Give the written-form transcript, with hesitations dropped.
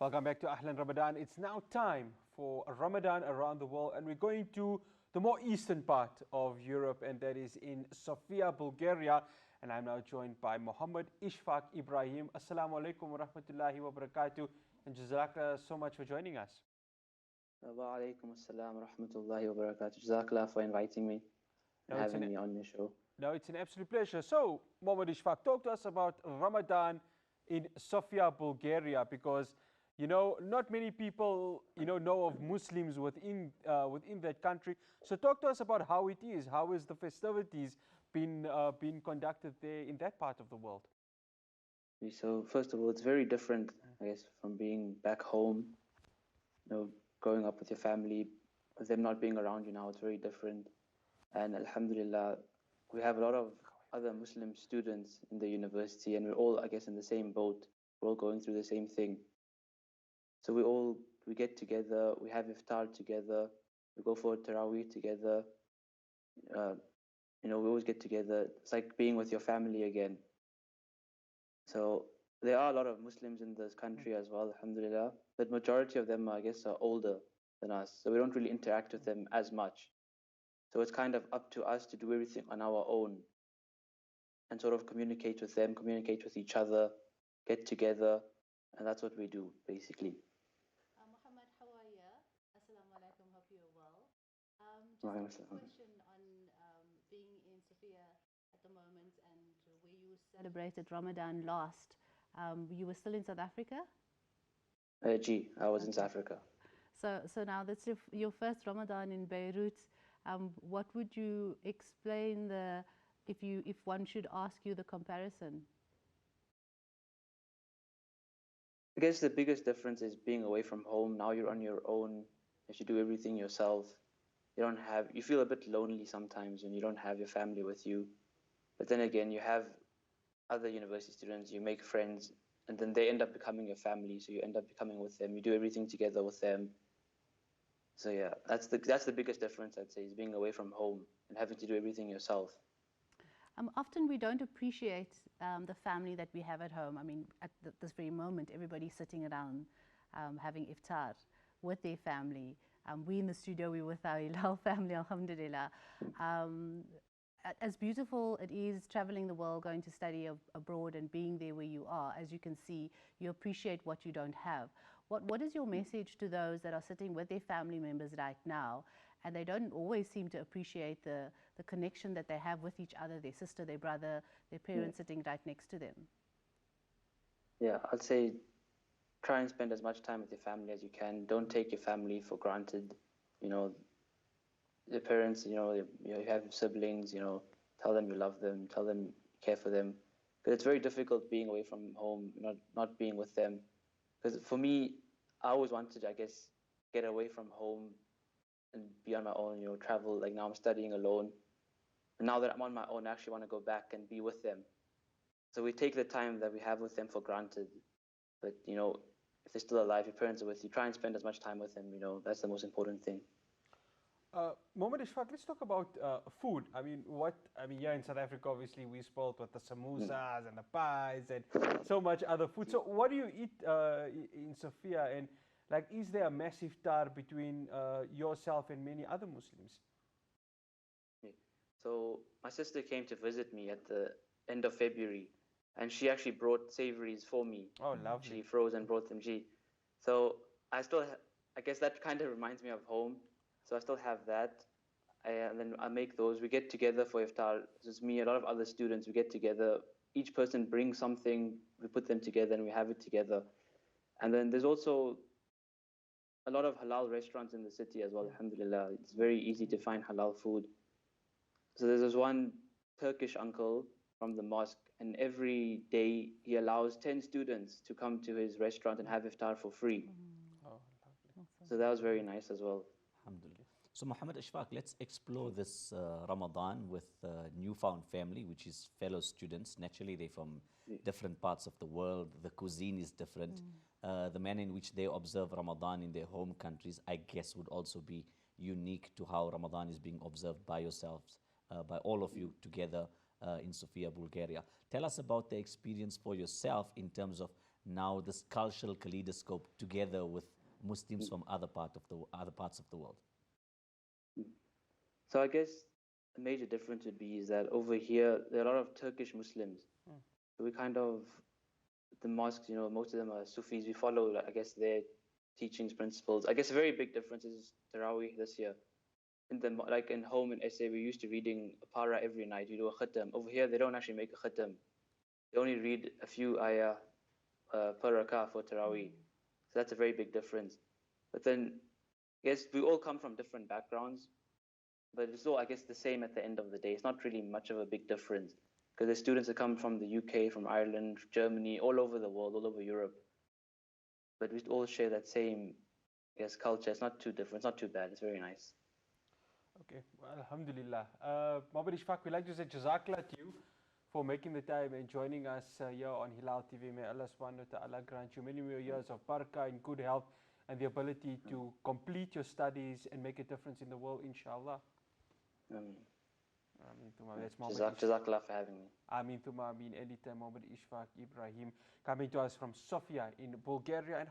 Welcome back to Ahlan Ramadan. It's now time for Ramadan Around the World, and we're going to the more eastern part of Europe, and that is in Sofia, Bulgaria. And I'm now joined by Muhammad Ishfaq Ibrahim. Assalamu alaikum wa rahmatullahi wa barakatuh, and jazakallah so much for joining us. Wa alaikum assalam wa rahmatullahi wa barakatuh. Jazakallah for inviting me and having me on your show. No, it's an absolute pleasure. So, Muhammad Ishfaq, talk to us about Ramadan in Sofia, Bulgaria, because not many people, know of Muslims within that country. So talk to us about how it is. How is the festivities been conducted there in that part of the world? So first of all, it's very different, I guess, from being back home, growing up with your family, with them not being around you now. It's very different. And alhamdulillah, we have a lot of other Muslim students in the university, and we're all, I guess, in the same boat. We're all going through the same thing. So we get together, we have iftar together, we go for Taraweeh together. We always get together. It's like being with your family again. So there are a lot of Muslims in this country as well, alhamdulillah. But majority of them, I guess, are older than us. So we don't really interact with them as much. So it's kind of up to us to do everything on our own and sort of communicate with them, communicate with each other, get together. And that's what we do, basically. Muhammad, how are you? Assalamu alaikum, hope you're well. Just a question on being in Sofia at the moment and where you celebrated Ramadan last. You were still in South Africa? I was in South Africa. So now that's your first Ramadan in Beirut. What would you explain if one should ask you the comparison? I guess the biggest difference is being away from home. Now you're on your own. You have to do everything yourself. You feel a bit lonely sometimes when you don't have your family with you. But then again, you have other university students, you make friends, and then they end up becoming your family. So you end up becoming with them. You do everything together with them. So yeah, that's the biggest difference, I'd say, is being away from home and having to do everything yourself. Often we don't appreciate the family that we have at home. I mean, at this very moment, everybody's sitting around having iftar with their family. We in the studio, we're with our Hilaal family, alhamdulillah. As beautiful it is traveling the world, going to study abroad and being there where you are, as you can see, you appreciate what you don't have. What is your message to those that are sitting with their family members right now and they don't always seem to appreciate the connection that they have with each other, their sister, their brother, their parents sitting right next to them? Yeah, I'd say try and spend as much time with your family as you can. Don't take your family for granted. Your parents, you have siblings, tell them you love them, tell them you care for them. Because it's very difficult being away from home, not being with them. Because for me, I always wanted to, I guess, get away from home and be on my own, travel. Like now I'm studying alone. And now that I'm on my own, I actually want to go back and be with them. So we take the time that we have with them for granted. But, if they're still alive, your parents are with you, try and spend as much time with them, that's the most important thing. Muhammad Ishfaq, let's talk about food. Here in South Africa, obviously, we spoiled with the samosas and the pies and so much other food. So what do you eat in Sofia? And is there a massive iftar between yourself and many other Muslims? So my sister came to visit me at the end of February, and she actually brought savories for me. Oh, lovely. She froze and brought them. So I guess that kind of reminds me of home. So I still have that. And then I make those. We get together for iftar. It's me, a lot of other students. We get together. Each person brings something. We put them together and we have it together. And then there's also a lot of halal restaurants in the city as well, alhamdulillah. It's very easy to find halal food. So there's this one Turkish uncle from the mosque, and every day he allows 10 students to come to his restaurant and have iftar for free. Oh, lovely. So that was very nice as well. Alhamdulillah. So Muhammad Ishfaq, let's explore this Ramadan with newfound family, which is fellow students. Naturally, they're from different parts of the world. The cuisine is different. The manner in which they observe Ramadan in their home countries, I guess, would also be unique to how Ramadan is being observed by yourselves, by all of you together in Sofia, Bulgaria. Tell us about the experience for yourself in terms of now this cultural kaleidoscope together with Muslims from other parts of the world? So I guess a major difference would be is that over here there are a lot of Turkish Muslims. So we kind of the mosques, most of them are Sufis. We follow, I guess, their teachings, principles. I guess a very big difference is Taraweeh this year. Like in home in SA, we're used to reading a para every night. We do a khatam. Over here, they don't actually make a khatam. They only read a few ayah per rakah for Taraweeh. So that's a very big difference. But then, I guess we all come from different backgrounds, but it's all, I guess, the same at the end of the day. It's not really much of a big difference because there's students that come from the UK, from Ireland, Germany, all over the world, all over Europe. But we all share that same, I guess, culture. It's not too different. It's not too bad. It's very nice. Okay, well, alhamdulillah. Muhammad Ishfaq, we'd like to say jazakallah to you for making the time and joining us here on Hilaal TV. May Allah subhanahu wa ta'ala grant you many more years of barakah and good health and the ability to complete your studies and make a difference in the world, inshallah. Jazakallah for having me. Ameen thumma ameen. Anytime. Muhammad Ishfaq Ibrahim coming to us from Sofia in Bulgaria. And